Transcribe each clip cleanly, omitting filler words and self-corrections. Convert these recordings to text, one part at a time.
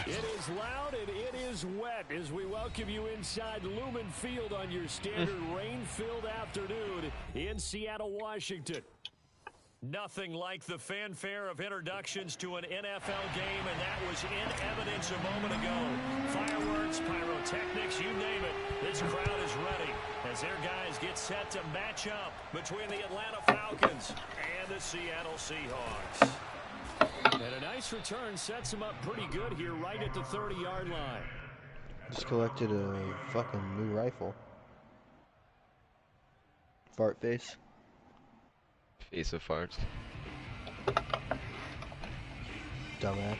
It is loud and it is wet as we welcome you inside Lumen Field on your standard rain-filled afternoon in Seattle, Washington. Nothing like the fanfare of introductions to an NFL game, and that was in evidence a moment ago. Fireworks, pyrotechnics, you name it. This crowd is ready as their guys get set to match up between the Atlanta Falcons and the Seattle Seahawks. And a nice return sets them up pretty good here right at the 30-yard line. Just collected a fucking new rifle. Fart face. Face of farts. Dumbass.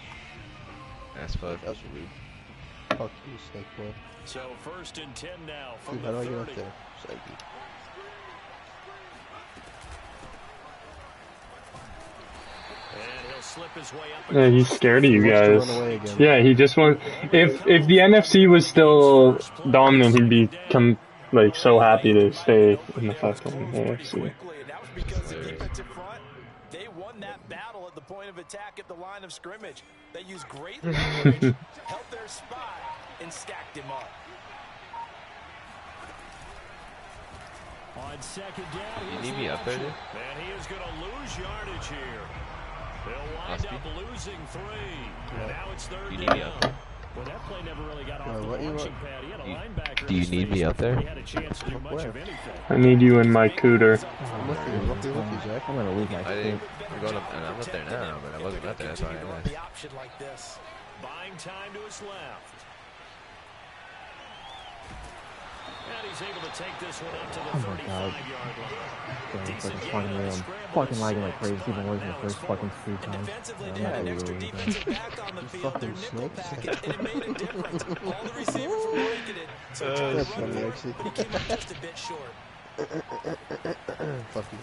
Ass fuck. That's rude. Fuck you, snake boy. So 1st and 10 now from Dude, the how do I 30. get up there? Psyche. And he'll slip his way up. Yeah, he's scared of you guys. Yeah, he just wants. If the NFC was still dominant, he'd become like so happy to stay in the fucking AFC. Because the defensive front, they won that battle at the point of attack at the line of scrimmage. They used great leverage, held their spot, and stacked him up. On 2nd down, You need me up there, dude? and he is going to lose yardage here. They'll wind up losing 3. And now it's 3rd You need down. me up there? Well, that play never really got off the what you launching want? pad. He had a linebacker. Do you need me up there? He had a chance to do much of anything. I need you in my cooter. I'm with you, Zach. I'm gonna leave my I'm going up, and I'm up there now, but I wasn't up there. That's why I asked. The option like this. Buying time to his left. And he's able to take this one up to the 35-yard line. Decent game on the scramble. Fucking lagging like crazy, even worse than the first fucking 3 times. Defensively, they had an extra defensive back on the field. Their nickel packet, and it made a difference. All the receivers were breaking it, so trying to run it, he came up just a bit short. Fuck you.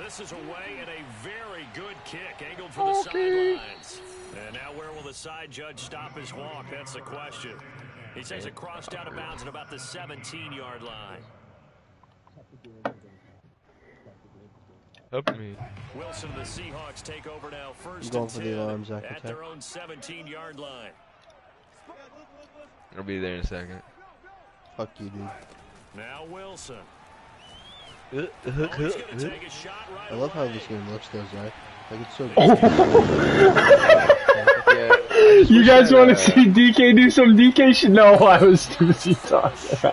This is away and a very good kick angled for the sidelines. And now where will the side judge stop his walk? That's the question. He says it crossed out of bounds at about the 17-yard line. Help me. Wilson and the Seahawks take over now 1st Going and for 10 the alarm, Zach, at their own 17-yard line. I'll be there in a second. Fuck you, dude. Now Wilson. I love how this game looks, though, Zach. Like, it's so good. You guys want to see DK do some DK shit? No, I was too busy talking.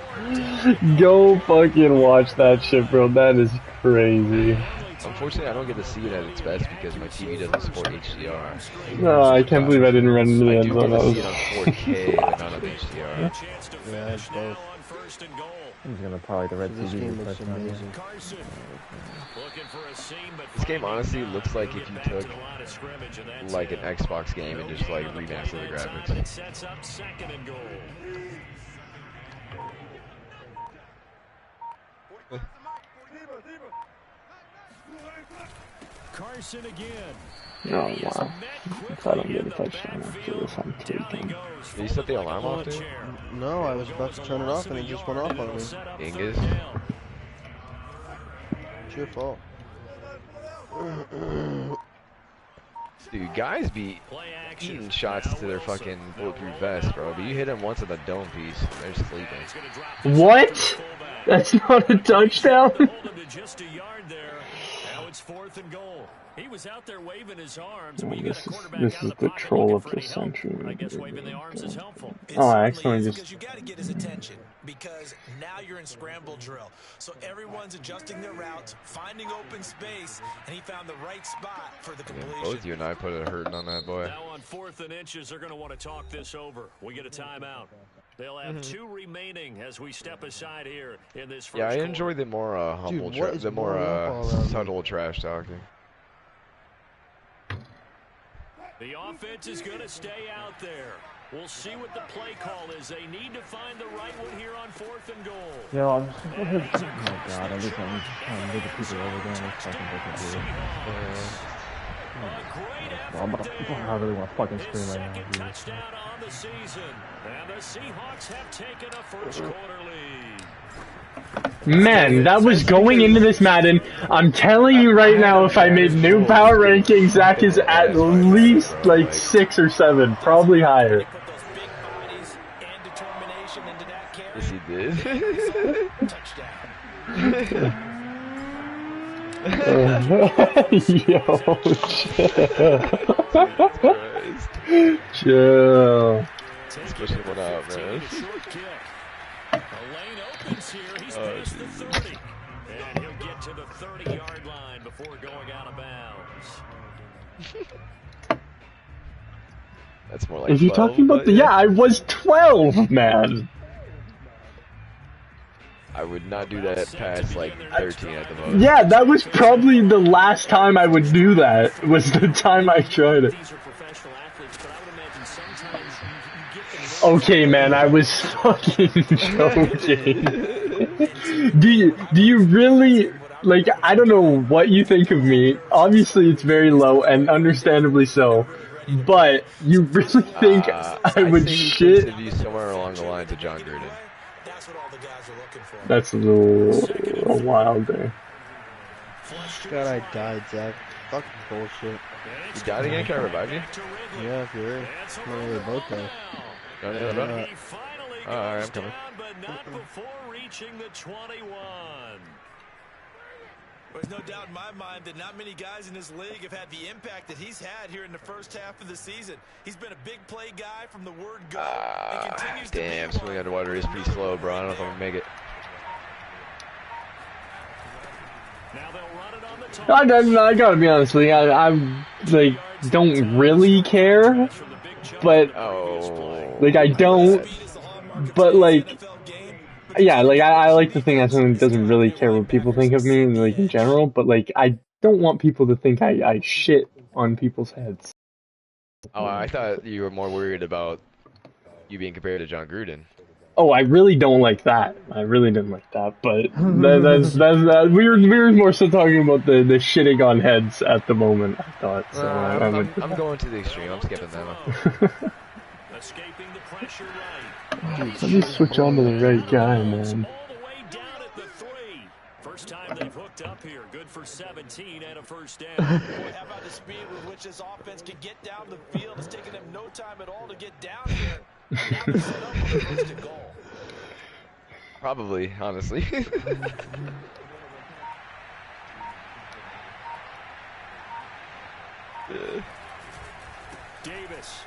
Go fucking watch that shit, bro. That is crazy. Unfortunately, I don't get to see it at its best because my TV doesn't support HDR. No, I can't believe I didn't run into the I end do zone. get to see it on 4K, but not on HDR. Yeah, it's both. I'm gonna probably the red This TV game looks first time, yeah. amazing. This game honestly looks like if you took like an Xbox game and just like remastered the graphics. Sets up 2nd and goal. Carson again. Oh, wow. If I don't get a touchdown after this, I'm taking. Did you set the alarm off, dude? No, I was about to turn it off and it just went off on me. Dingus. It's your fault. Dude, guys be eating shots to their fucking bulletproof vest, bro. But you hit them once at the dome piece, they're sleeping. What? That's not a touchdown? Just a yard there. Now it's 4th and goal. He was out there waving his arms. Well, this is the troll of the century. I guess waving the arms is helpful. Oh, I accidentally just... Because you got to get his attention. Because now you're in scramble drill. So everyone's adjusting their routes, finding open space, and he found the right spot for the completion. Yeah, both you and I put a hurting on that boy. Now on 4th and inches, they're going to want to talk this over. We get a timeout. They'll have 2 remaining as we step aside here in this first Yeah, I quarter. enjoy the more humble, Dude, the more subtle trash talking. The offense is going to stay out there. We'll see what the play call is. They need to find the right one here on 4th and goal. Yo, oh god, every time I'm trying to move the people over there, it's fucking different, dude. I really want to fucking scream right now, dude. Touchdown on the season. And the Seahawks have taken a first quarter lead. Man, that was going into this Madden. I'm telling you right now, if I made new power rankings, Zach is at least like 6 or 7, probably higher. Yes, he did. Yo, chill. Especially one out, man. Oh, Jesus. And he'll get to the 30-yard line before going out of bounds. That's more like If you're 12, talking about the... Yeah, I was 12, man. I would not do that past, like, 13 at the most. Yeah, that was probably the last time I would do that, was the time I tried it. Okay, man, I was fucking joking. Do you really, like, I don't know what you think of me. Obviously, it's very low, and understandably so. But you really think I would shit? I think somewhere along the lines of John Gruden. That's a little wild there. God, I died, Zach. Fucking bullshit. You died again? Can I revive you? Yeah, if you're in. Well, they both die. Alright, I'm coming. But not before reaching the 21. There's no doubt in my mind that not many guys in this league have had the impact that he's had here in the first half of the season. He's been a big play guy from the word go. And continues damn, to be swimming underwater is pretty slow, bro. I don't know if I'm gonna make it. Now they'll run it on the top. I gotta be honest with you, I like, don't really care, but, like, I don't, but, like, yeah, like, I like to think that someone doesn't really care what people think of me, like, in general, but, like, I don't want people to think I shit on people's heads. Oh, I thought you were more worried about you being compared to John Gruden. Oh, I really don't like that. I really didn't like that, but that's we were more so talking about the shitting on heads at the moment, I thought. So I'm going to the extreme. I'm skipping that one. Escaping the pressure Let me switch on to the right guy, man. all the way down at the 3. First time they've hooked up here. Good for 17 and a first down. Boy, how about the speed with which this offense can get down the field? It's taken them no time at all to get down here. Now they're set up for the first and goal. Probably, honestly. Davis.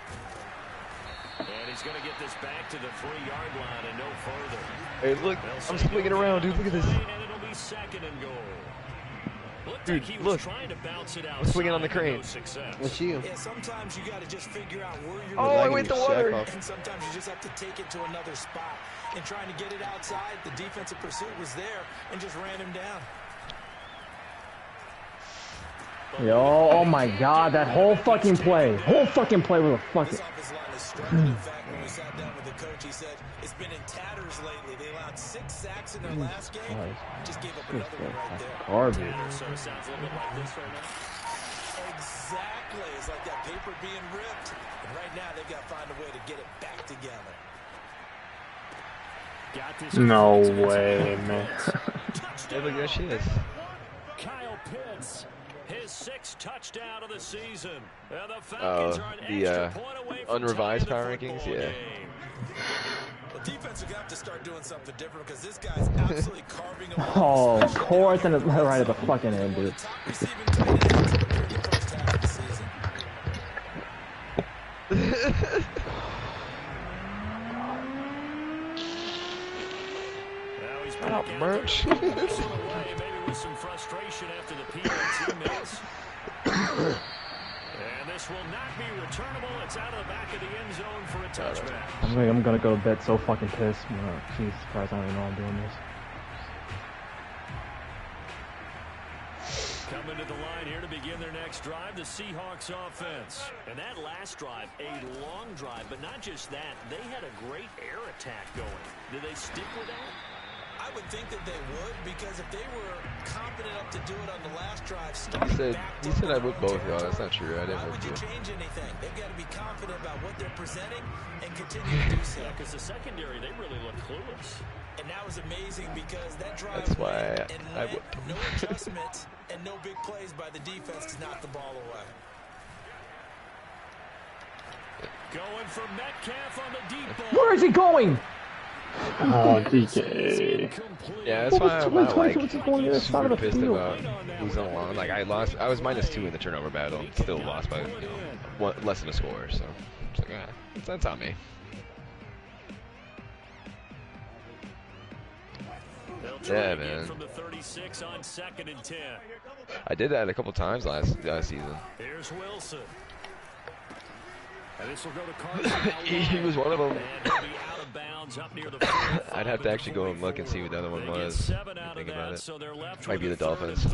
And he's going to get this back to the 3-yard line and no further. Hey, look, I'm swinging around, dude. Look at this. And it'll be second and goal. Dude, look. I'm swinging on the crane. What's you? Yeah, sometimes you got to just figure out where you're Oh, I went the water. and sometimes you just have to take it to another spot. And trying to get it outside, the defensive pursuit was there and just ran him down. Yo, oh my god, that whole fucking play. Whole fucking play was a fucking... This offensive line is struggling. In fact, when we sat down with the coach, he said it's been in tatters lately. They allowed 6 sacks in their last game. Just gave up another one right there. Garbage. Sort of sounds a little bit like this right now. Exactly. It's like that paper being ripped. And right now, they've got to find a way to get it back together. No way, man. Hey, look, there she is. Kyle Pitts, his 6th touchdown of the season. And the Falcons are an extra point away from unrevised tying power the rankings, football yeah. game. The defense are going to have to start doing something different because this guy's absolutely carving them. Oh, of course, and it's right at the fucking end, dude. Top receiving tight ends in the first half of the season. Stop, merch. Maybe with some frustration after the PAT miss. And this will not be returnable. It's out of the back of the end zone for a touchback. I'm gonna go to bed so fucking pissed. Oh, Jesus Christ, I don't even know I'm doing this. Coming to the line here to begin their next drive, the Seahawks offense. And that last drive, a long drive, but not just that. They had a great air attack going. Did they stick with that? I I would think that they would, because if they were confident enough to do it on the last drive, he said I would both, y'all. That's not true. I didn't. Why would you change anything? They've got to be confident about what they're presenting and continue to do so. Yeah, because the secondary, they really look clueless. And that was amazing because that drive That's why I would. No adjustments and no big plays by the defense to knock the ball away. Going for Metcalf on the deep ball. Where is he going? Oh, DK. Yeah, that's why I'm not like super pissed about losing along. Like I was -2 in the turnover battle, and still lost by less than a score. So it's like, that's on me. Yeah, man. From the 36 on 2nd and 10. I did that a couple times last season. Here's Wilson. And this will go to Carson. He was one of them. And he'll be out of bounds up near the 45. I'd have to actually go and look and see what the other one was. Think about it. So they're left Might be the Dolphins.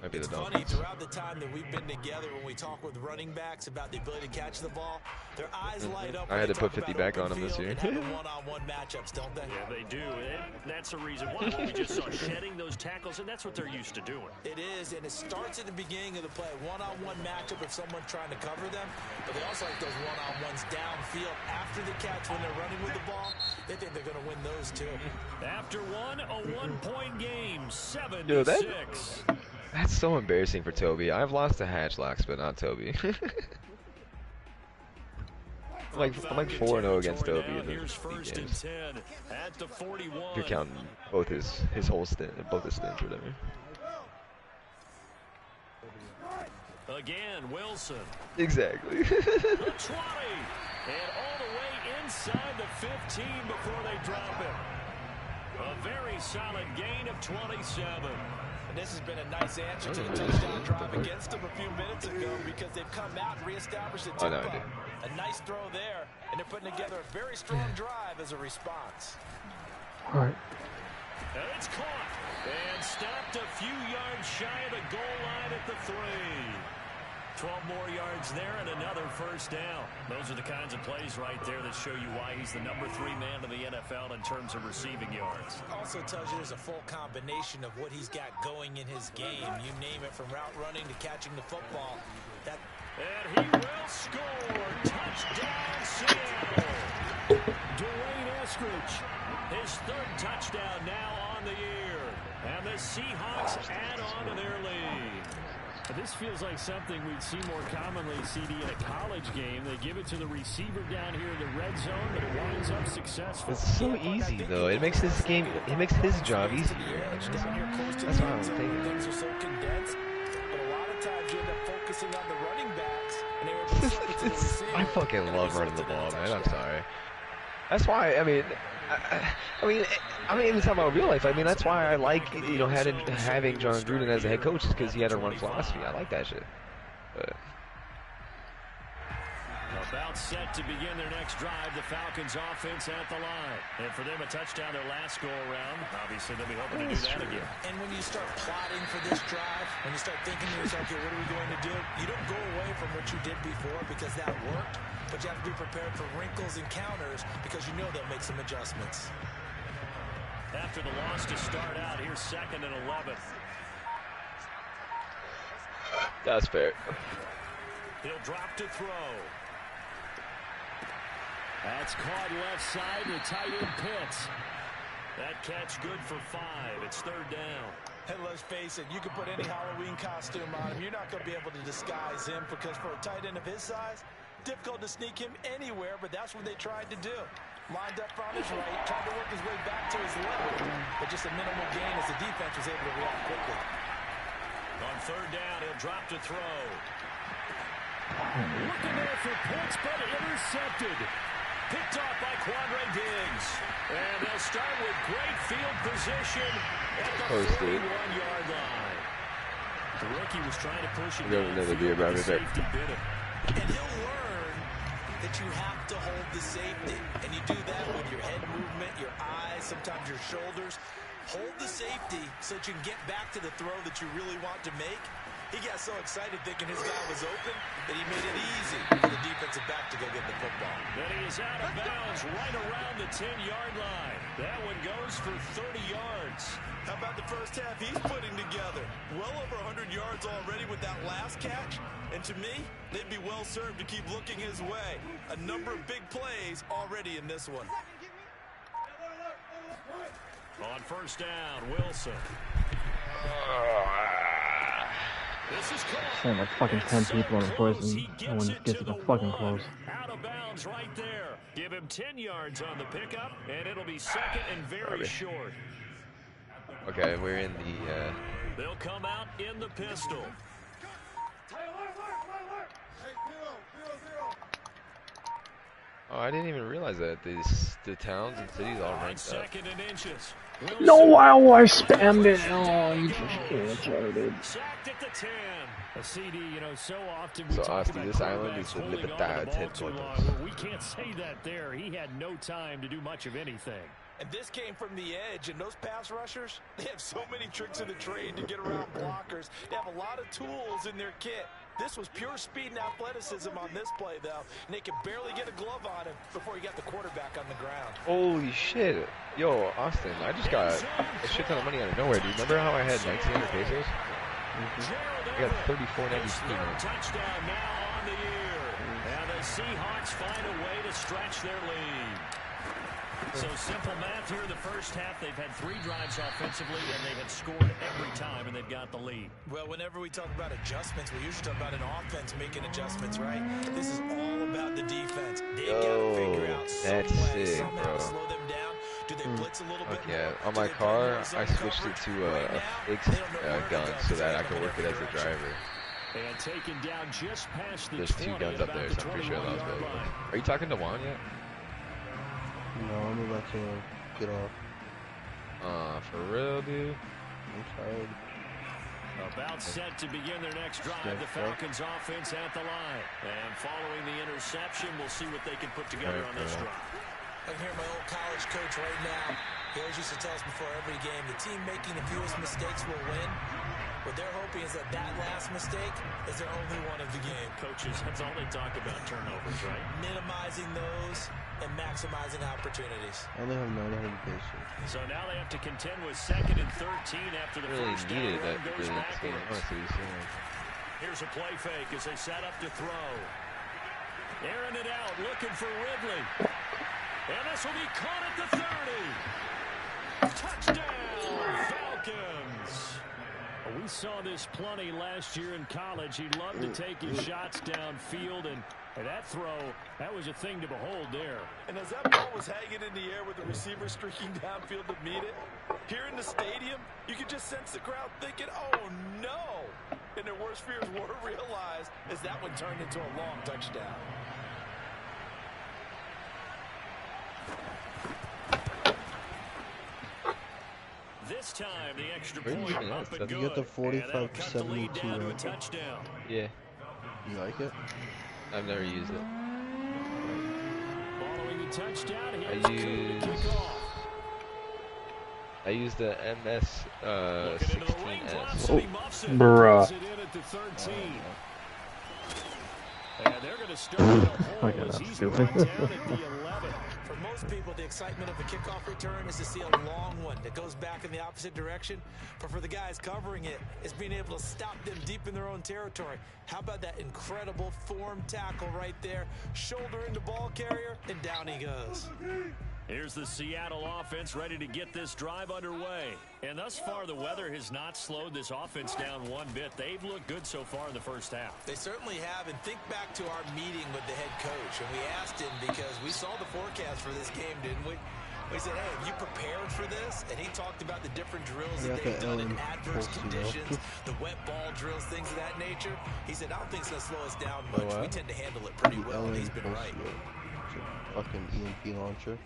Might be the Dolphins. Funny, throughout the time that we've been together, when we talk with running backs about the ability to catch the ball, their eyes light up. I had to put 50 back on them this year. One-on-one matchups, don't they? Yeah, they do. And that's the reason why we just saw shedding those tackles, and that's what they're used to doing. It is, and it starts at the beginning of the play. One-on-one matchup if someone's trying to cover them, but they also like those one-on-ones downfield after the catch when they're running with the ball. They think they're going to win those too. After a one-point game, 7-6. That's so embarrassing for Toby. I've lost to Hatchlocks, but not Toby. I'm like 4-0 against Toby in those games. If you're counting both his whole stint, both his stints, whatever. Again, Wilson. Exactly. The 20, and all the way inside the 15 before they drop it. A very solid gain of 27. And this has been a nice answer to the touchdown drive against them a few minutes ago because they've come out and reestablished the tempo. A nice throw there, and they're putting together a very strong drive as a response. All right. And it's caught and stopped a few yards shy of the goal line at the 3. 12 more yards there and another first down. Those are the kinds of plays right there that show you why he's the number 3 man in the NFL in terms of receiving yards. Also tells you there's a full combination of what he's got going in his game. You name it, from route running to catching the football. And he will score. Touchdown, Seattle. Dwayne Eskridge, his 3rd touchdown now on the year. And the Seahawks add on to their lead. This feels like something we'd see more commonly, CD, in a college game. They give it to the receiver down here in the red zone, but it winds up successful. It's so easy, though. It makes this game, it makes his job easier. That's what I'm thinking. Things are so condensed, but a lot of times you end up focusing on the running backs, and they were just to the receiver. I fucking love running the ball, man. I'm sorry. That's why, I mean, I'm not even talking about real life. I mean, that's why I like, having John Gruden as a head coach, is because he had a run philosophy. I like that shit. But about set to begin their next drive, the Falcons offense at the line. And for them, a touchdown their last go-around. Obviously, they'll be hoping to do that again. And when you start plotting for this drive, when you start thinking to yourself, okay, what are we going to do? You don't go away from what you did before because that worked, but you have to be prepared for wrinkles and counters because you know they'll make some adjustments. After the loss to start out, here's 2nd and 11. that's fair. He'll drop to throw. That's caught left side to tight end Pitts. That catch good for 5. It's 3rd down. And let's face it, you can put any Halloween costume on him. You're not going to be able to disguise him because for a tight end of his size, difficult to sneak him anywhere, but that's what they tried to do. Lined up on his right, tried to work his way back to his left, but just a minimal gain as the defense was able to react quickly. On 3rd down, he'll drop to throw. Looking there for Pitts, but intercepted. Picked off by Quandre Diggs. And they'll start with great field position at the 41-yard line. The rookie was trying to push it down. Another beer, Robert. And he'll learn that you have to hold the safety. And you do that with your head movement, your eyes, sometimes your shoulders. Hold the safety so that you can get back to the throw that you really want to make. He got so excited thinking his guy was open that he made it easy for the defensive back to go get the football. And he is out of bounds right around the 10-yard line. That one goes for 30 yards. How about the first half he's putting together? Well over 100 yards already with that last catch. And to me, they'd be well served to keep looking his way. A number of big plays already in this one. On first down, Wilson. This is saying like fucking 10 people on the course and no one just gets even fucking close. Out of bounds right there. Give him 10 yards on the pickup, and it'll be second and very short. Okay, we're in the... They'll come out in the pistol. Oh, I didn't even realize that the towns and cities all ranked up. Second and inches. No, I spammed it. Oh, you just retarded. Sacked at the 10. A CD, you know, so often we So, talk Asti, about this island is quarterbacks the holding on to the libertad ball too long. headquarters. Well, we can't say that there. He had no time to do much of anything. And this came from the edge, and those pass rushers, they have so many tricks of the trade to get around blockers. They have a lot of tools in their kit. This was pure speed and athleticism on this play, though. And they could barely get a glove on him before he got the quarterback on the ground. Holy shit. Yo, Austin, I just got a shit ton of money out of nowhere, dude. Remember how I had 1,900 pesos? I got 34.93. Touchdown now on the year. And the Seahawks find a way to stretch their lead. So simple math here in the first half. They've had 3 drives offensively, and they have scored every time, and they've got the lead. Well, whenever we talk about adjustments, we usually talk about an offense making adjustments, right? This is all about the defense. They've got to figure out some way, somehow to slow them down. Do they blitz a little bit? Yeah, on my car, I switched it to a fixed gun so that I could work it as a driver. And taken down just past the There's 2 guns up there, so I'm pretty sure that was good. Are you talking to Juan yet? No, I'm about to get off. For real, dude? I'm tired. About set to begin their next drive. The Falcons offense at the line. And following the interception, we'll see what they can put together on this drive. I can hear my old college coach right now. He always used to tell us before every game, the team making the fewest mistakes will win. What they're hoping is that last mistake is their only one of the game. Coaches, that's all they talk about, turnovers, right? Minimizing those and maximizing opportunities. I only have 900 pesos. So now they have to contend with 2nd and 13 after the Really first needed down. that Goes game, backwards. honestly. Here's a play fake as they set up to throw. Airing it out, looking for Ridley. And this will be caught at the 30. Touchdown, Falcons. We saw this plenty last year in college. He loved to take his shots downfield, and that throw, that was a thing to behold there. And as that ball was hanging in the air with the receiver streaking downfield to meet it, here in the stadium, you could just sense the crowd thinking, oh, no. And their worst fears were realized as that one turned into a long touchdown. This time, the extra point up and good. You get the 45-72 down to a right? touchdown. Yeah. You like it? I've never used it. Following the touchdown, I used the MS 16S. Bruh. And they're going to start with a hole Okay, as that's he's stupid. brought down at the 11. For most people, the excitement of a kickoff return is to see a long one that goes back in the opposite direction. But for the guys covering it, it's being able to stop them deep in their own territory. How about that incredible form tackle right there? Shoulder into ball carrier, and down he goes. Here's the Seattle offense ready to get this drive underway. And thus far, the weather has not slowed this offense down one bit. They've looked good so far in the first half. They certainly have, and think back to our meeting with the head coach, and we asked him because we saw the forecast for this game, didn't we? We said, hey, have you prepared for this? And he talked about the different drills that they've done in adverse conditions, the wet ball drills, things of that nature. He said, I don't think it's going to slow us down much. We tend to handle it pretty well, and he's been right. Fucking EMP launcher.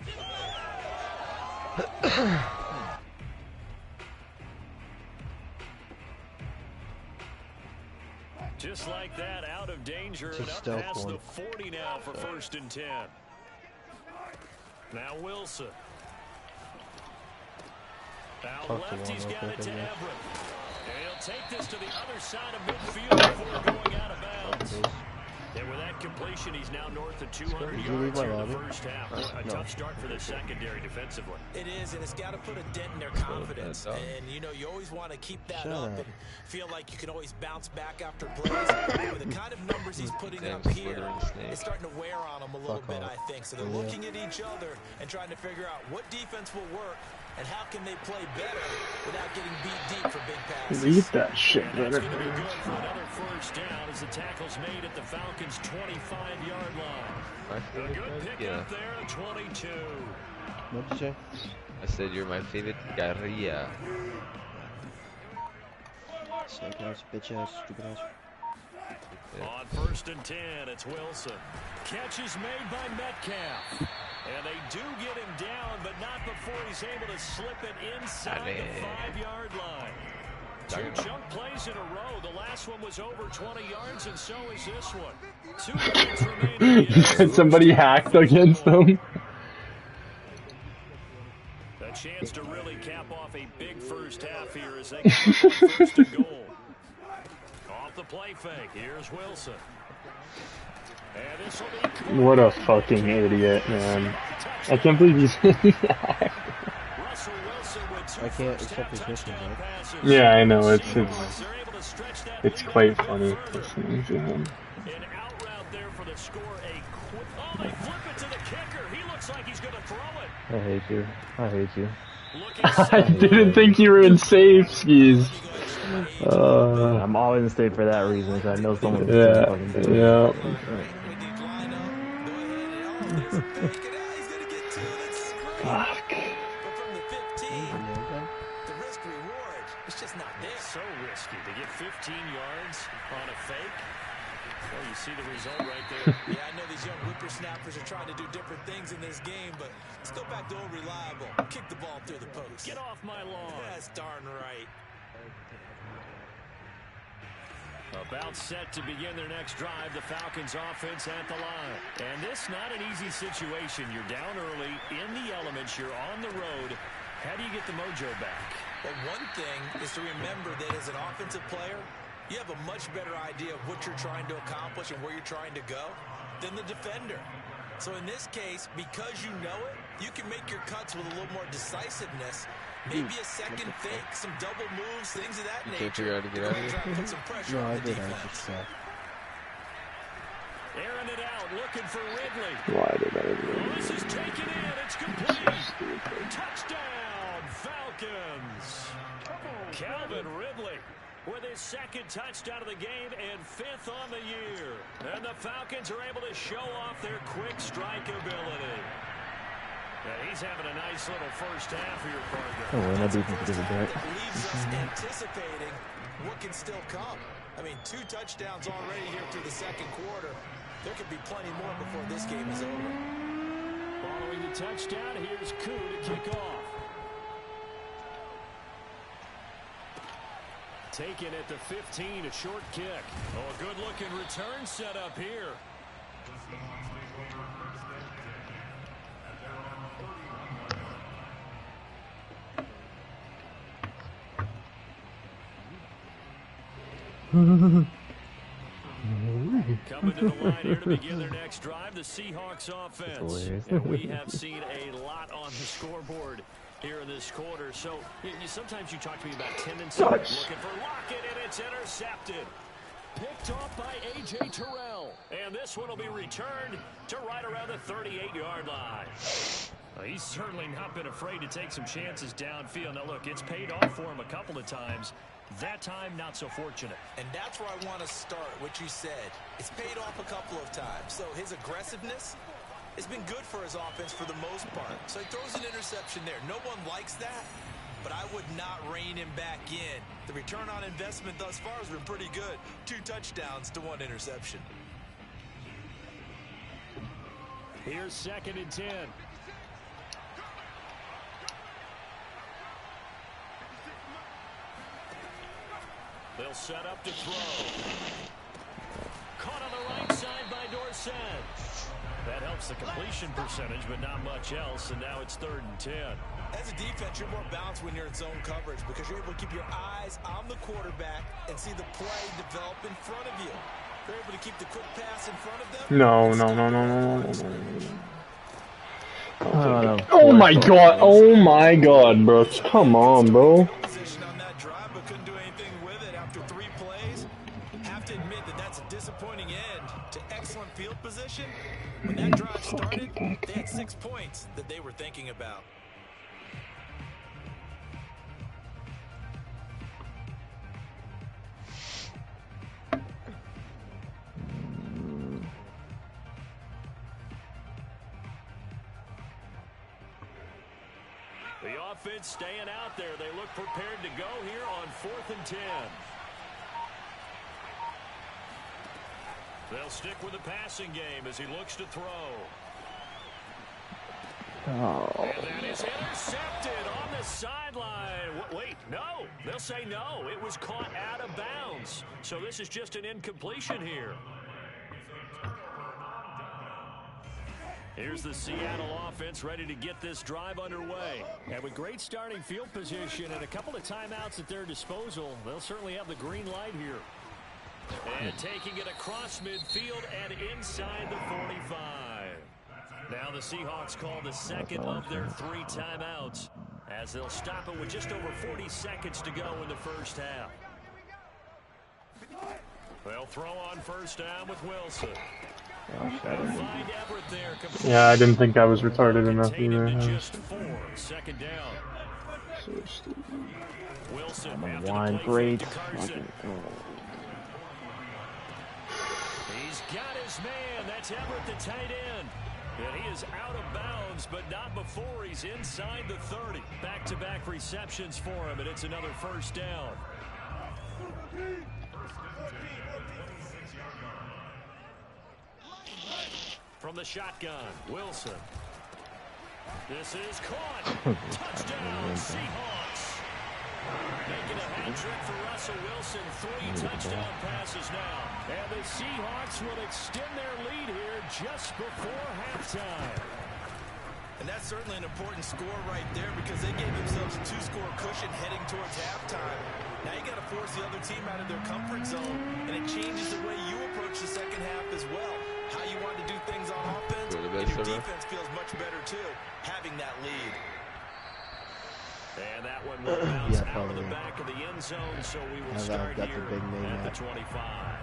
Just like that, out of danger It's a and up stealth past one. the 40 now for 1st and 10. Now Wilson. Now left, he's got it to Everett. And he'll take this to the other side of midfield before going out of bounds. And with that completion, he's now north of 200 yards here in the first half. A tough start for the secondary defensively. It is, and it's got to put a dent in their confidence. And, you know, you always want to keep that up and feel like you can always bounce back after plays. With the kind of numbers he's putting up here, it's starting to wear on him a little bit, I think. So they're looking at each other and trying to figure out what defense will work and how can they play better without getting beat deep for big passes. Leave that shit better. It's going to be good for another first down as the tackle's made at the Falcons' 25-yard line. A good pickup there at 22. What'd you say? I said you're my favorite guerrilla. Snake ass, bitch ass, stupid ass. On 1st and 10, it's Wilson. Catch is made by Metcalf. And they do get him down, but not before he's able to slip it inside the 5-yard line. 2 chunk plays in a row. The last one was over 20 yards, and so is this one. 2 minutes remaining. Somebody hacked against them. A chance to really cap off a big first half here as they get 1st and goal. Off the play fake. Here's Wilson. What a fucking idiot, man. I can't believe he's I can't accept his mission, man. Yeah, I know, it's quite funny listening to him. An out route there for the score. Oh, they flip it to the kicker. He looks like he's going to throw it. I hate you. I hate you. I didn't think you were in safe skis. I'm always in state for that reason, because I know someone's fucking do it. Yeah. Fuck. But from the 15, the risk reward is just not there. So risky to get 15 yards on a fake. Well, you see the result right there. Yeah, I know these young whippersnappers are trying to do different things in this game, but let's go back to old reliable. Kick the ball through the post. Get off my lawn. That's darn right. About set to begin their next drive, the Falcons offense at the line. And this not an easy situation. You're down early, in the elements, you're on the road. How do you get the mojo back? Well, one thing is to remember that as an offensive player, you have a much better idea of what you're trying to accomplish and where you're trying to go than the defender. So in this case, because you know it, you can make your cuts with a little more decisiveness. Maybe a second fake, some double moves, things of that nature. Can't figure out how to get out of here. Put some pressure on the defense. Airing it out, looking for Ridley. Why did I Well, this is taken in. It's complete. Touchdown, Falcons. Calvin Ridley with his 2nd touchdown of the game and 5th on the year. And the Falcons are able to show off their quick strike ability. Yeah, he's having a nice little first half here, partner. Oh, well, my defense is a bit. Leaves us anticipating what can still come. I mean, 2 touchdowns already here through the 2nd quarter. There could be plenty more before this game is over. Following the touchdown, here's Koo to kick off. Taken at the 15, a short kick. Oh, a good-looking return set up here. Coming to the line here to begin their next drive, the Seahawks offense. And we have seen a lot on the scoreboard here in this quarter. So sometimes you talk to me about tendency, looking for Lockett, and it's intercepted. Picked off by A.J. Terrell. And this one will be returned to right around the 38-yard line. He's certainly not been afraid to take some chances downfield. Now, look, it's paid off for him a couple of times. That time, not so fortunate. And that's where I want to start, what you said. It's paid off a couple of times. So his aggressiveness has been good for his offense for the most part. So he throws an interception there. No one likes that, but I would not rein him back in. The return on investment thus far has been pretty good. 2 touchdowns to 1 interception. Here's 2nd and 10. They'll set up to throw. Caught on the right side by Dorsett. That helps the completion percentage, but not much else, and now it's 3rd and 10. As a defense, you're more balanced when you're in zone coverage because you're able to keep your eyes on the quarterback and see the play develop in front of you. They're able to keep the quick pass in front of them. No. Oh my god. Oh my god, bro. Come on, bro. Position on that drive, but couldn't do anything with it after 3 plays. Have to admit that that's a disappointing end to excellent field position. When that drive started, they had 6 points that they were thinking about. The offense staying out there. They look prepared to go here on 4th and 10. They'll stick with the passing game as he looks to throw. Oh. And that is intercepted on the sideline. Wait, no. They'll say no. It was caught out of bounds. So this is just an incompletion here. Here's the Seattle offense ready to get this drive underway. And with great starting field position and a couple of timeouts at their disposal, they'll certainly have the green light here. And taking it across midfield and inside the 45. Now the Seahawks call the second of their 3 timeouts as they'll stop it with just over 40 seconds to go in the first half. They'll throw on first down with Wilson. Yeah, I didn't think I was retarded enough either. Just 4, second down. So stupid. Wilson One great. He's got his man. That's Everett, the tight end. And he is out of bounds, but not before he's inside the 30. Back-to-back receptions for him, and it's another first down. From the shotgun, Wilson. This is caught. Touchdown, Seahawks. Making a hat trick for Russell Wilson. 3 touchdown passes now. And the Seahawks will extend their lead here just before halftime. And that's certainly an important score right there because they gave themselves a 2-score cushion heading towards halftime. Now you got to force the other team out of their comfort zone, and it changes the way you approach the second half as well. How you want to do things on offense, and your defense feels much better too, having that lead. And that one will bounce out of the back of the end zone, so we will start here at the 25.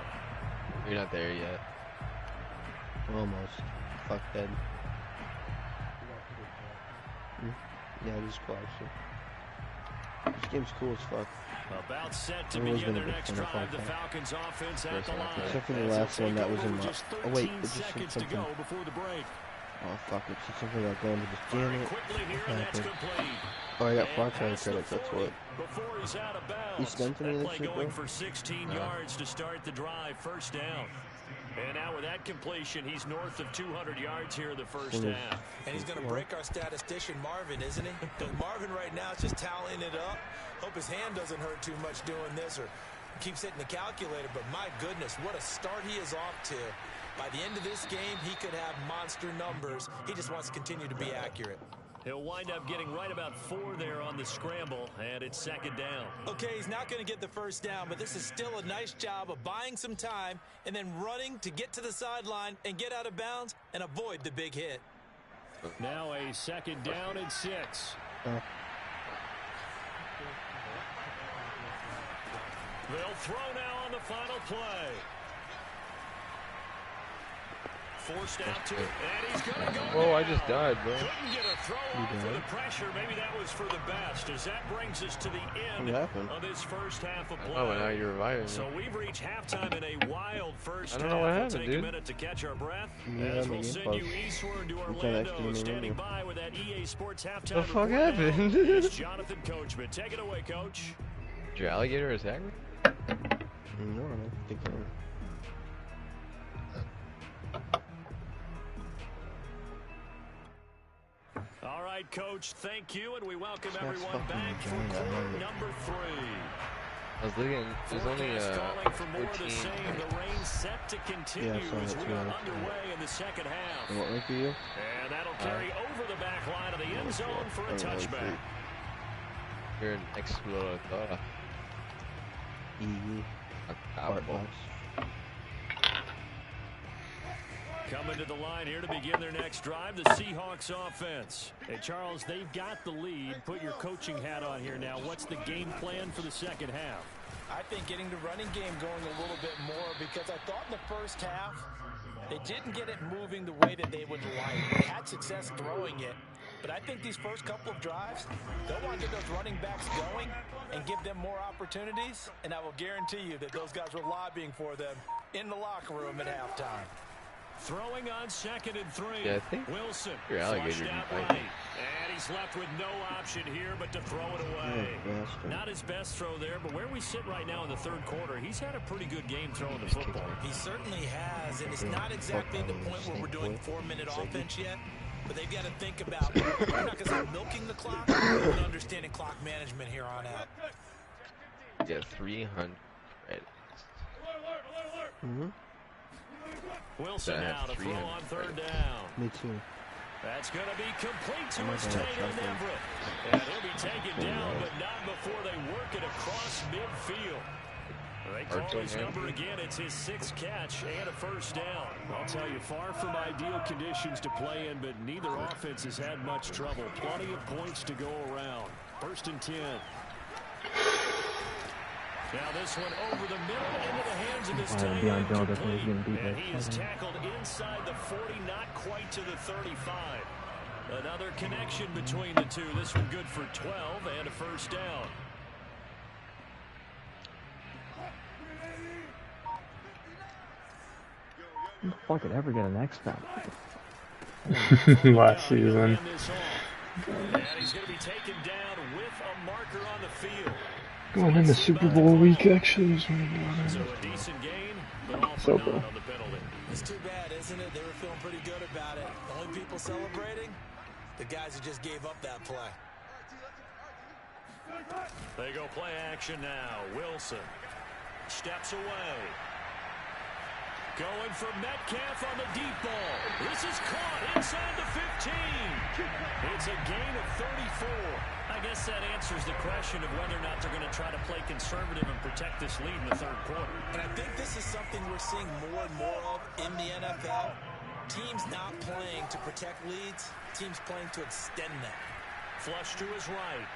You're not there yet. Almost. Fuck dead. Yeah, this is cool actually. This game's cool as fuck. About set to begin their next drive, the Falcons offense at the line. Except for the last one that was in my... Oh wait, it just seconds to go before the break. Oh fuck, it said something about going to the... Damn it. Quickly here, and that's complete. Oh, I got far-side credits, that's what. Before he's out of bounds. You spent any of this shit, going bro? for 16 yards to start the drive, first down. And now with that completion, he's north of 200 yards here in the first half. And he's going to break our statistician, Marvin, isn't he? Because Marvin right now is just tallying it up. Hope his hand doesn't hurt too much doing this or keeps hitting the calculator. But my goodness, what a start he is off to. By the end of this game, he could have monster numbers. He just wants to continue to be accurate. He'll wind up getting right about 4 there on the scramble, and it's second down. Okay, he's not going to get the first down, but this is still a nice job of buying some time and then running to get to the sideline and get out of bounds and avoid the big hit. Now a second down and 6. They'll throw now on the final play. Forced out to it, and he's going to go. Whoa, I just died, bro. Couldn't get a throw off for the pressure. Maybe that was for the best, as that brings us to the end of this first half of play. Oh, and now you're reviving me. So we've reached halftime in a wild first half. I don't know what happened, We'll take a minute to catch our breath as we'll send you eastward to Orlando, standing by with that EA Sports halftime. The fuck report happened? It's Jonathan Coachman. Take it away, Coach. Did your alligator attack me? No, I don't think so. All right, Coach, thank you, and we welcome everyone back for quarter number 3. I was looking, there's only calling for more of the 14. same. The rain set to continue as we are underway in the second half. What rank are you? And that'll carry over the back line of the end zone for a touchback. You're an explorador. EE. A cowboy. Coming to the line here to begin their next drive, the Seahawks offense. Hey, Charles, they've got the lead. Put your coaching hat on here now. What's the game plan for the second half? I think getting the running game going a little bit more, because I thought in the first half they didn't get it moving the way that they would like. They had success throwing it, but I think these first couple of drives, they'll want to get those running backs going and give them more opportunities, and I will guarantee you that those guys were lobbying for them in the locker room at halftime. Throwing on 2nd and 3. Yeah, I think Wilson your alligator right. And he's left with no option here but to throw it away. Not his best throw there, but where we sit right now in the third quarter, he's had a pretty good game throwing the football. He certainly has, and it's not exactly at the point where we're doing 4-minute offense yet, but they've got to think about, we're not going to say milking the clock, but understanding clock management here on out. Yeah, 300. Wilson now to throw on 3rd down. Me too. That's going to be complete to his tight end Everett. And he'll be taken down, but not before they work it across midfield. They call his number again. It's his 6th catch and a first down. I'll tell you, far from ideal conditions to play in, but neither offense has had much trouble. Plenty of points to go around. 1st and 10. Now this one over the middle into the hands of his tight end complete. And he is tackled inside the 40, not quite to the 35. Another connection between the two. This one good for 12 and a first down. Who the fuck could ever get an X Factor? Last season. And he's going to be taken down with a marker on the field. Going into Super Bowl week, actually. So a decent gain, but also not on the penalty. It's too bad, isn't it? They were feeling pretty good about it. The only people celebrating, the guys who just gave up that play. They go play action now. Wilson steps away. Going for Metcalf on the deep ball. This is caught inside the 15. It's a gain of 34. I guess that answers the question of whether or not they're going to try to play conservative and protect this lead in the third quarter. And I think this is something we're seeing more and more of in the NFL. Teams not playing to protect leads, teams playing to extend them. Flush to his right.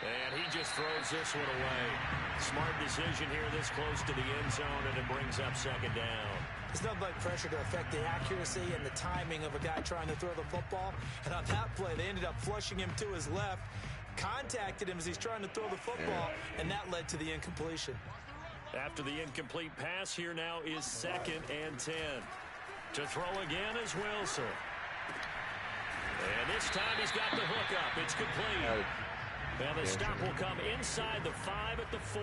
And he just throws this one away. Smart decision here this close to the end zone, and it brings up 2nd down. There's nothing like pressure to affect the accuracy and the timing of a guy trying to throw the football. and on that play, they ended up flushing him to his left, contacted him as he's trying to throw the football, and that led to the incompletion. After the incomplete pass, here now is 2nd and 10. To throw again is Wilson. And this time he's got the hook up. It's complete. Now the stop will come inside the 5 at the 4.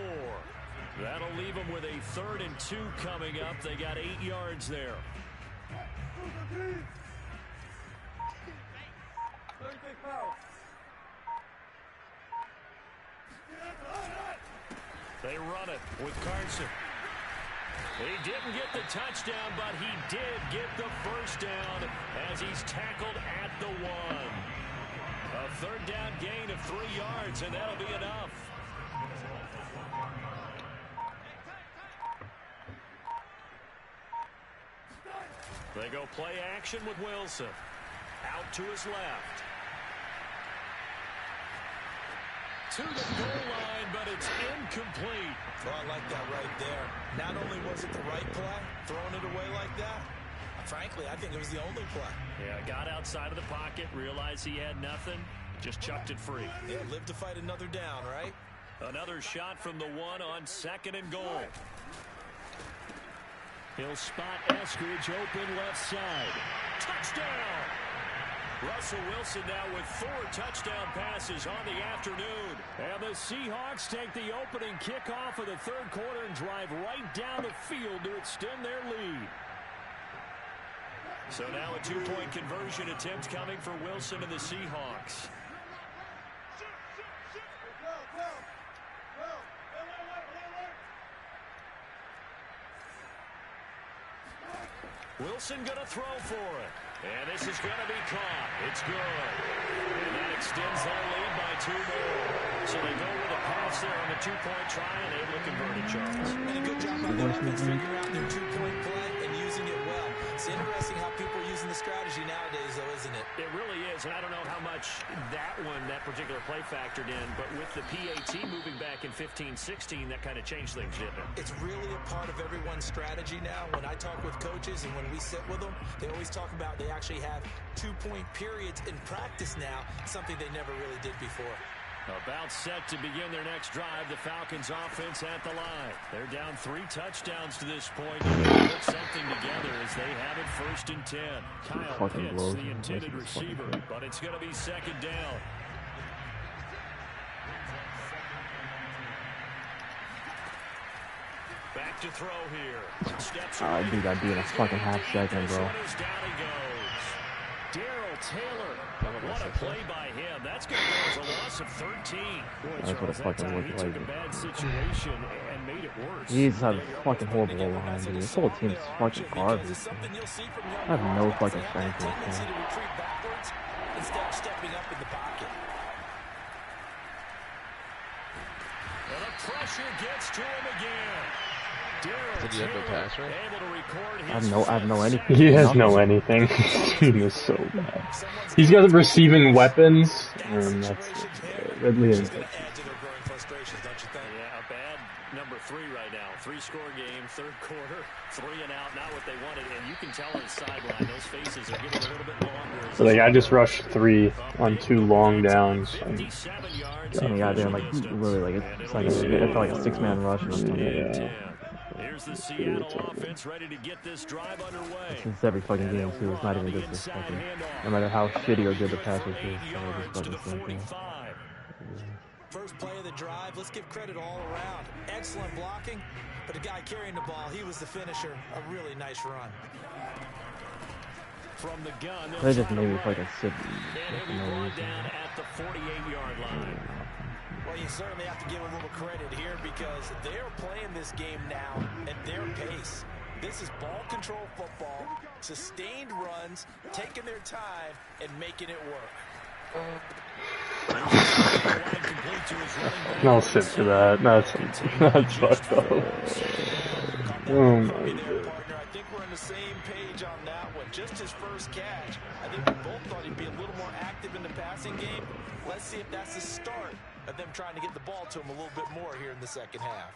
That'll leave them with a 3rd and 2 coming up. They got 8 yards there. They run it with Carson. He didn't get the touchdown, but he did get the first down as he's tackled at the 1. A 3rd down gain of 3 yards, and that'll be enough. They go play action with Wilson. Out to his left. To the goal line, but it's incomplete. Oh, I like that right there. Not only was it the right play, throwing it away like that, frankly, I think it was the only play. Yeah, got outside of the pocket, realized he had nothing, just chucked it free. Yeah, live to fight another down, right? Another shot from the 1 on 2nd and goal. He'll spot Eskridge open left side. Touchdown! Russell Wilson now with 4 touchdown passes on the afternoon. And the Seahawks take the opening kickoff of the third quarter and drive right down the field to extend their lead. So now a 2-point conversion attempt coming for Wilson and the Seahawks. Wilson going to throw for it. And this is going to be caught. It's good. And that extends their lead by 2 more. So they go with a pass there on the 2-point try and able to convert it, Charles. And a good job by the offense figuring out their 2-point play. the strategy nowadays, though, isn't it? It really is, and I don't know how much that particular play factored in, but with the PAT moving back in 15-16, that kind of changed things, didn't it? It's really a part of everyone's strategy now. When I talk with coaches and when we sit with them, they always talk about they actually have 2-point periods in practice now, something they never really did before. About set to begin their next drive, the Falcons offense at the line. They're down 3 touchdowns to this point. They put something together as they have it 1st and 10. Kyle Pitts, the intended receiver, but it's going to be 2nd down. Back to throw here. Steps I do that in a fucking half second, bro. Down he goes. Darrell Taylor. What a play by him. That's going to go as a loss of 13. That's what it fucking looked like. He took a bad situation and made it worse. He's had a fucking horrible line, dude. This whole team's fucking garbage. I have no fucking strength in this game. Instead of stepping up in the pocket. And the pressure gets to him again. Did he have no pass, right? I have no anything. He has no anything. This team is so bad. He's got receiving weapons, and that's Ridley is. Yeah, a bad number 3 right now. 3-score game, 3rd quarter, 3 and out, not what they wanted, and you can tell on the sideline those faces are getting a little bit longer. So like I just rushed 3 on 2 long downs. 57 yards. I mean, goddamn, like really, like it's like a 6-man rush or something. Yeah. Here's the Seattle offense ready to get this drive underway. It's every fucking game too. It's not even just this fucking. No matter how shitty or good the pass is, it's fucking same thing. First play of the drive, let's give credit all around. Excellent blocking, but the guy carrying the ball, he was the finisher. A really nice run. From the gun, They just made me fucking sit. and he'll be brought down at the 48-yard line. Well, you certainly have to give a little credit here because they're playing this game now at their pace. This is ball control football, sustained runs, taking their time, and making it work. I'll sit for that. That's fucked up. Oh my god. I think we're on the same page on that one. Just his first catch. I think we both thought he'd be a little more active in the passing game. Let's see if that's the start of them trying to get the ball to him a little bit more here in the second half.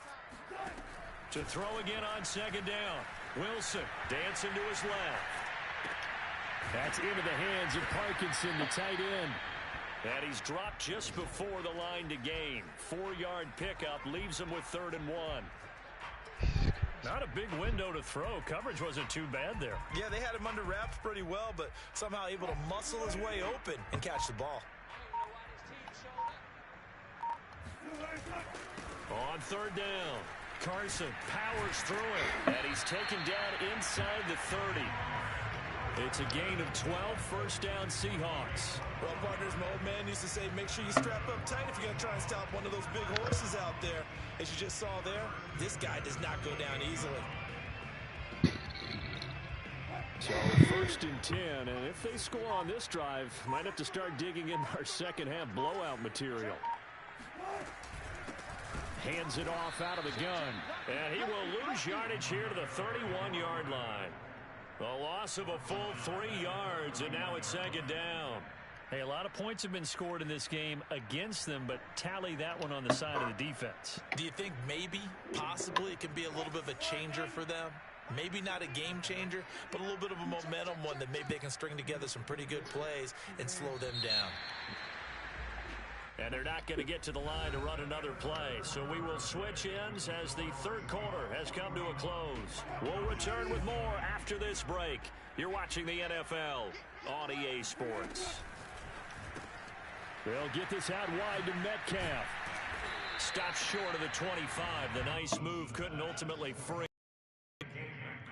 To throw again on 2nd down. Wilson dancing to his left. That's into the hands of Parkinson, the tight end. And he's dropped just before the line to gain. 4-yard pickup leaves him with 3rd and 1. Not a big window to throw. Coverage wasn't too bad there. Yeah, they had him under wraps pretty well, but somehow able to muscle his way open and catch the ball. On 3rd down, Carson powers through it, and he's taken down inside the 30. It's a gain of 12, 1st down Seahawks. Well, partners, my old man used to say, make sure you strap up tight if you're going to try and stop one of those big horses out there. As you just saw there, this guy does not go down easily. So 1st and 10, and if they score on this drive, might have to start digging in our second half blowout material. Hands it off out of the gun, and he will lose yardage here to the 31-yard line. A loss of a full 3 yards, and now it's 2nd down. Hey, a lot of points have been scored in this game against them, but tally that one on the side of the defense. Do you think maybe, possibly, it can be a little bit of a changer for them? Maybe not a game changer, but a little bit of a momentum one that maybe they can string together some pretty good plays and slow them down. And they're not going to get to the line to run another play. So we will switch ends as the 3rd quarter has come to a close. We'll return with more after this break. You're watching the NFL on EA Sports. They'll get this out wide to Metcalf. Stops short of the 25. The nice move couldn't ultimately free.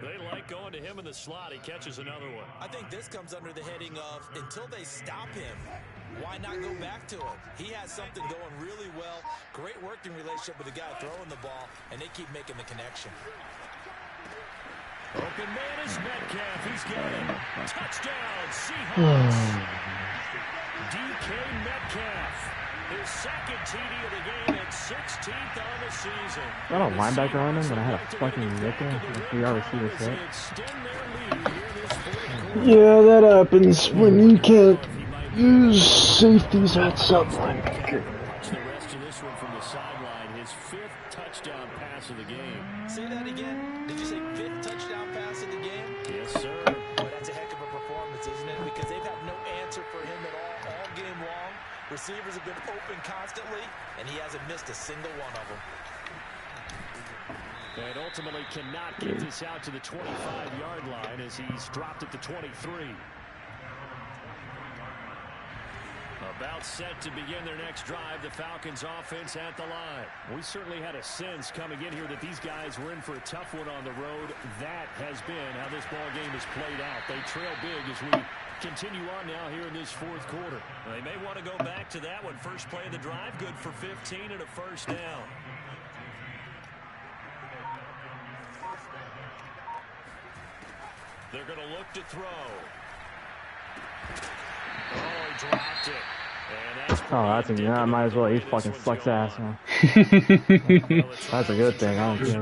They like going to him in the slot. He catches another one. I think this comes under the heading of until they stop him, why not go back to him? He has something going really well. Great working relationship with the guy throwing the ball, and they keep making the connection. Open man is Metcalf. He's got it. Touchdown, Seahawks. DK Metcalf. His 2nd TD of the game and 16th on the season. I got a linebacker on him, but I had a fucking nickel and a 3-yard receiver set. Extend their lead here this Yeah, that happens when you can't use safeties outside linebacker. Watch the rest of this one from the sideline. His 5th touchdown pass of the game. Say that again. Did you say 5th touchdown pass of the game? Yes, sir. Boy, that's a heck of a performance, isn't it? Because they've had no answer for him at all game long. Receivers have been open constantly, and he hasn't missed a single one of them. And ultimately cannot get this out to the 25-yard line as he's dropped at the 23. About set to begin their next drive, the Falcons offense at the line. We certainly had a sense coming in here that these guys were in for a tough one on the road. That has been how this ball game has played out. They trail big as we continue on now here in this 4th quarter. They may want to go back to that one. First play of the drive, good for 15 and a first down. They're going to look to throw. Oh, he dropped it. That's a good. I might as well. He fucking sucks ass, man. That's a good thing. I don't care.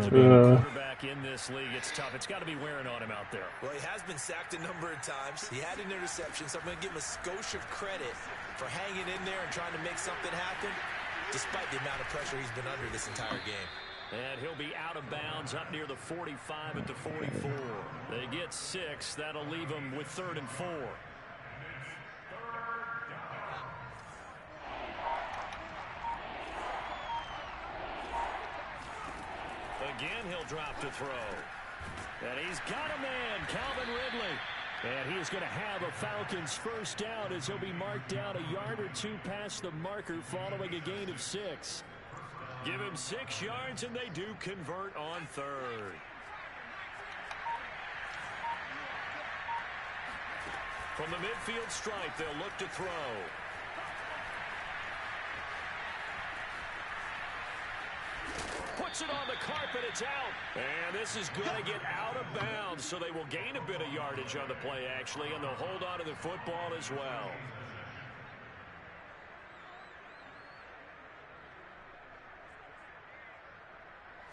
Quarterback in this league, it's tough. It's got to be wearing on him out there. Well, he has been sacked a number of times. He had an interception, so I'm going to give him a skosh of credit for hanging in there and trying to make something happen, despite the amount of pressure he's been under this entire game. And he'll be out of bounds up near the 45 at the 44. They get 6. That'll leave them with 3rd and 4. Again, he'll drop to throw. And he's got a man, Calvin Ridley. And he is going to have a Falcons first down as he'll be marked down a yard or 2 past the marker following a gain of 6. Give him 6 yards, and they do convert on 3rd. From the midfield stripe, they'll look to throw. Puts it on the carpet, it's out. And this is going to get out of bounds, so they will gain a bit of yardage on the play, actually, and they'll hold on to the football as well.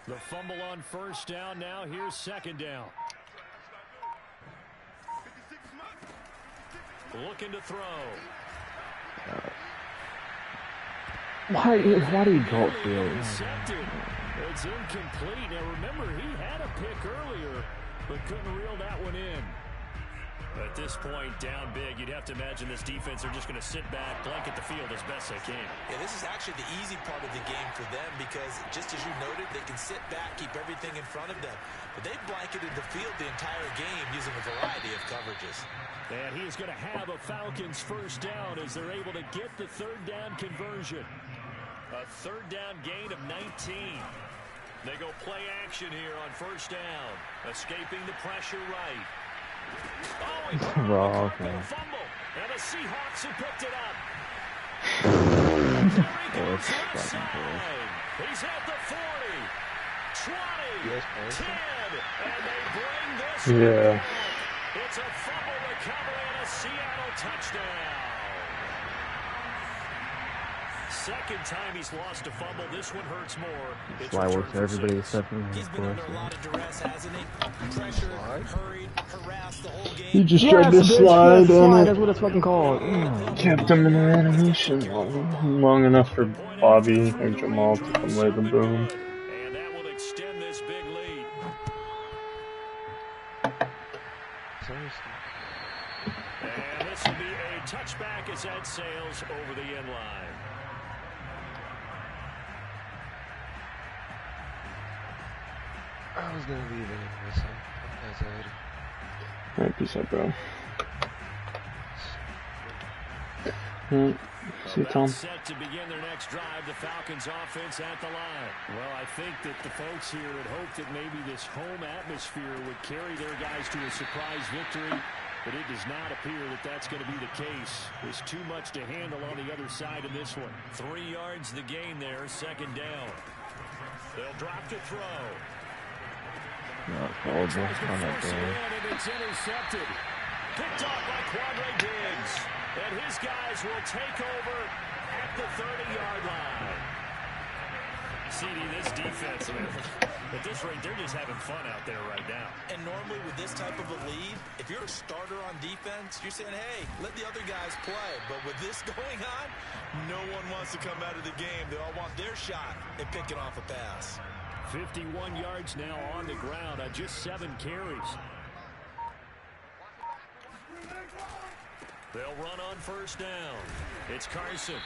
The fumble on first down. Now here's 2nd down. Looking to throw. Why do you go field? It's incomplete. Now remember, he had a pick earlier, but couldn't reel that one in. At this point, down big, you'd have to imagine this defense are just going to sit back, blanket the field as best they can. Yeah, this is actually the easy part of the game for them because, just as you noted, they can sit back, keep everything in front of them. But they've blanketed the field the entire game using a variety of coverages. And he's going to have a Falcons first down as they're able to get the 3rd down conversion. A 3rd down gain of 19. They go play action here on first down. Escaping the pressure right. Oh, he put a fumble. And the Seahawks have picked it up. There he goes left side. He's at the 40, 20, 10, and they bring this one back. It's a fumble recovery and a Seattle touchdown. Second time he's lost a fumble. This one hurts more. That's why I work for everybody except for me. He's been under a lot of duress, hasn't he? Pressured, hurried, harassed the whole game. He just tried to slide on it. That's what it's fucking called. Kept him in an animation long enough for Bobby or Jamal to come lay the boom. And that will extend this big lead. And this will be a touchback as that sails over the end line. I was gonna leave anyway, so that's alright. Alright, peace out, bro. See you, Tom. Set to begin their next drive, the Falcons offense at the line. Well, I think that the folks here had hoped that maybe this home atmosphere would carry their guys to a surprise victory, but it does not appear that that's going to be the case. There's too much to handle on the other side of this one. 3 yards the gain there, 2nd down. They'll drop to throw. Oh, It's intercepted. Picked off by Quadre Diggs. And his guys will take over at the 30-yard line. CD, this defense, man, At this rate, they're just having fun out there right now. And normally with this type of a lead, if you're a starter on defense, you're saying, hey, let the other guys play. But with this going on, no one wants to come out of the game. They all want their shot at picking off a pass. 51 yards now on the ground on just 7 carries. They'll run on first down. It's Carson.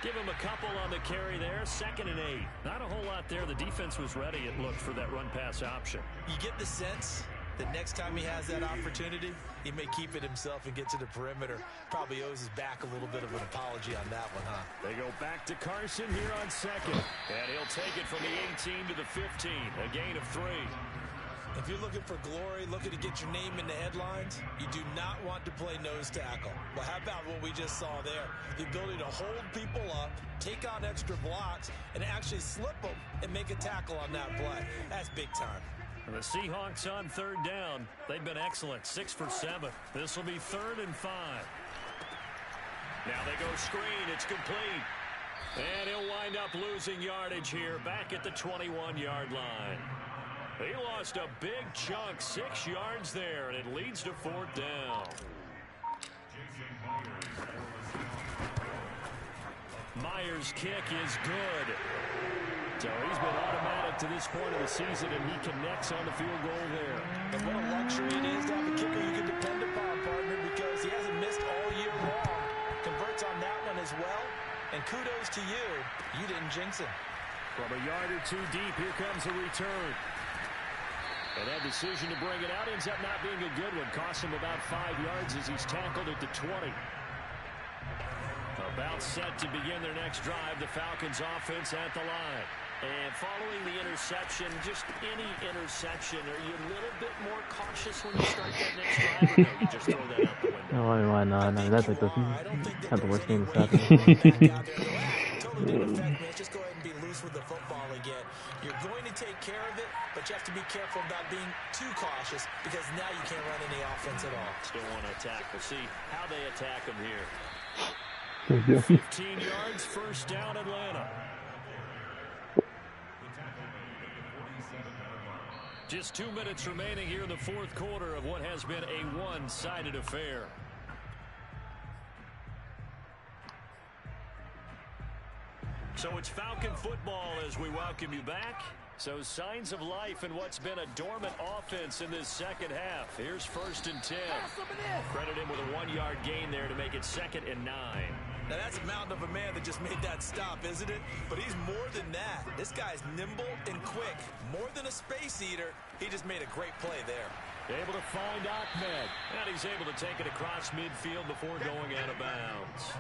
Give him a couple on the carry there. 2nd and 8. Not a whole lot there. The defense was ready, it looked, for that run-pass option. You get the sense that next time he has that opportunity, he may keep it himself and get to the perimeter. Probably owes his back a little bit of an apology on that one, huh? They go back to Carson here on 2nd. And he'll take it from the 18 to the 15. A gain of 3. If you're looking for glory, looking to get your name in the headlines, you do not want to play nose tackle. Well, how about what we just saw there? The ability to hold people up, take on extra blocks, and actually slip them and make a tackle on that play. That's big time. And the Seahawks on 3rd down. They've been excellent. 6 for 7. This will be 3rd and 5. Now they go screen. It's complete. And he'll wind up losing yardage here back at the 21-yard line. He lost a big chunk, 6 yards there, and it leads to 4th down. Myers' kick is good. So he's been automatic to this point of the season, and he connects on the field goal there. And what a luxury it is to have a kicker you can depend upon, partner, because he hasn't missed all year long. Converts on that one as well. And kudos to you. You didn't jinx him. From a yard or 2 deep, here comes a return. And that decision to bring it out ends up not being a good one. Costs him about 5 yards as he's tackled at the 20. About set to begin their next drive. The Falcons offense at the line. And following the interception, just any interception, are you a little bit more cautious when you start that next drive? Or no, you just throw that out the window? No, why not? I mean, that's like the worst game that's happened. Totally didn't affect me. Just go ahead and be loose with the football again. You're going to take care of it, but you have to be careful about being too cautious because now you can't run any offense at all. Still want to attack. We'll see how they attack them here. 15 15 yards, 1st down, Atlanta. Just 2 minutes remaining here in the 4th quarter of what has been a one-sided affair. So it's Falcon football as we welcome you back. So signs of life in what's been a dormant offense in this 2nd half. Here's 1st and 10. Credit him with a 1-yard gain there to make it 2nd and 9. Now that's a mountain of a man that just made that stop, isn't it? But he's more than that. This guy's nimble and quick. More than a space eater. He just made a great play there. Able to find Ahmed. And he's able to take it across midfield before going out of bounds.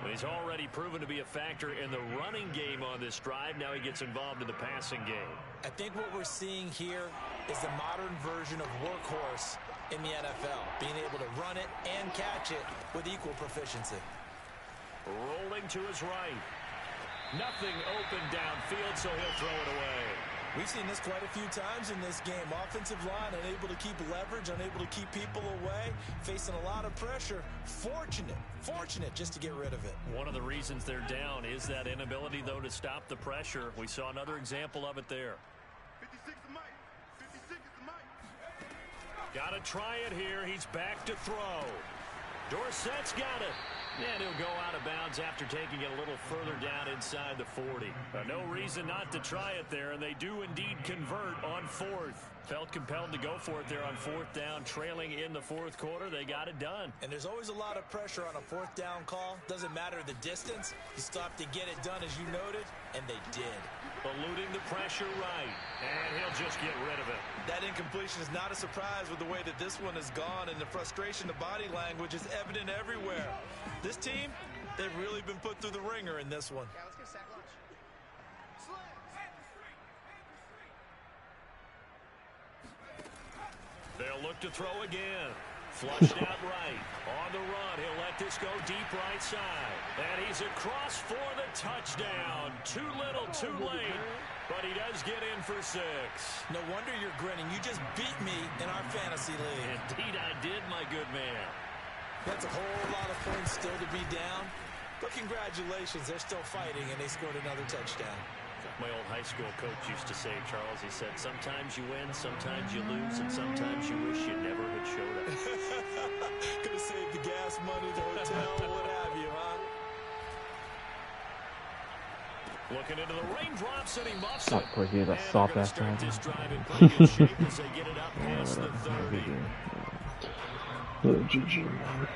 He's already proven to be a factor in the running game on this drive. Now he gets involved in the passing game. I think what we're seeing here is the modern version of workhorse in the NFL. Being able to run it and catch it with equal proficiency. Rolling to his right. Nothing open downfield, so he'll throw it away. We've seen this quite a few times in this game. Offensive line unable to keep leverage, unable to keep people away, facing a lot of pressure. Fortunate just to get rid of it. One of the reasons they're down is that inability, though, to stop the pressure. We saw another example of it there. 56 is Mike. 56 is Mike. Got to try it here. He's back to throw. Dorsett's got it. And he'll go out of bounds after taking it a little further down inside the 40. No reason not to try it there, and they do indeed convert on 4th. Felt compelled to go for it there on 4th down, trailing in the 4th quarter. They got it done. And there's always a lot of pressure on a 4th down call. Doesn't matter the distance. You stop to get it done, as you noted, and they did. Eluding the pressure right, and he'll just get rid of it. That incompletion is not a surprise with the way that this one has gone, and the frustration, the body language is evident everywhere. This team, they've really been put through the ringer in this one. Yeah, let's get sack lunch. They'll look to throw again. Flushed out right. On the run, he'll let this go deep right side. And he's across for the touchdown. Too little, too late. But he does get in for 6. No wonder you're grinning. You just beat me in our fantasy league. Indeed I did, my good man. That's a whole lot of points still to be down. But congratulations, they're still fighting, and they scored another touchdown. My old high school coach used to say, Charles, he said, sometimes you win, sometimes you lose, and sometimes you wish you never had showed up. Could have saved the gas money, the hotel, what have you, huh? Looking into the raindrops, and he muffs Stop it. pushing that soft ass drive. This drive in pretty good shape as they get it up past the 30. GG, man.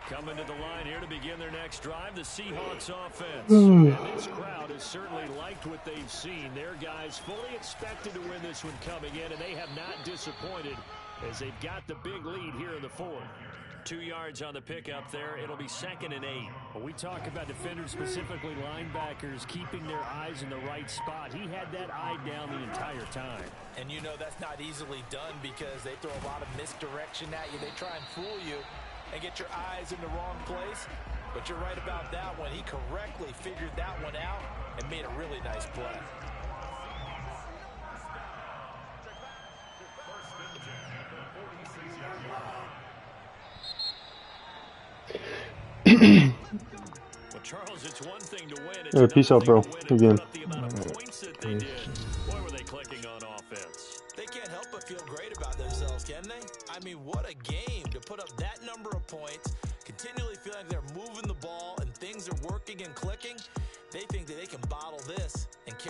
Coming to the line here to begin their next drive, the Seahawks offense. And this crowd has certainly liked what they've seen. Their guys fully expected to win this one coming in, and they have not disappointed as they've got the big lead here in the fourth. 2 yards on the pickup there. It'll be 2nd and 8. When we talk about defenders, specifically linebackers, keeping their eyes in the right spot, he had that eye down the entire time. And you know that's not easily done because they throw a lot of misdirection at you. They try and fool you and get your eyes in the wrong place. But you're right about that one. He correctly figured that one out and made a really nice play. Well, Charles, it's one thing to win. It's Yeah, peace out, bro. Again. Boy, were they clicking on offense. They can't help but feel great about themselves, can they? I mean, what a game to put up that number of points, continually feel like they're moving the ball and things are working and clicking. They think that they can bottle this and carry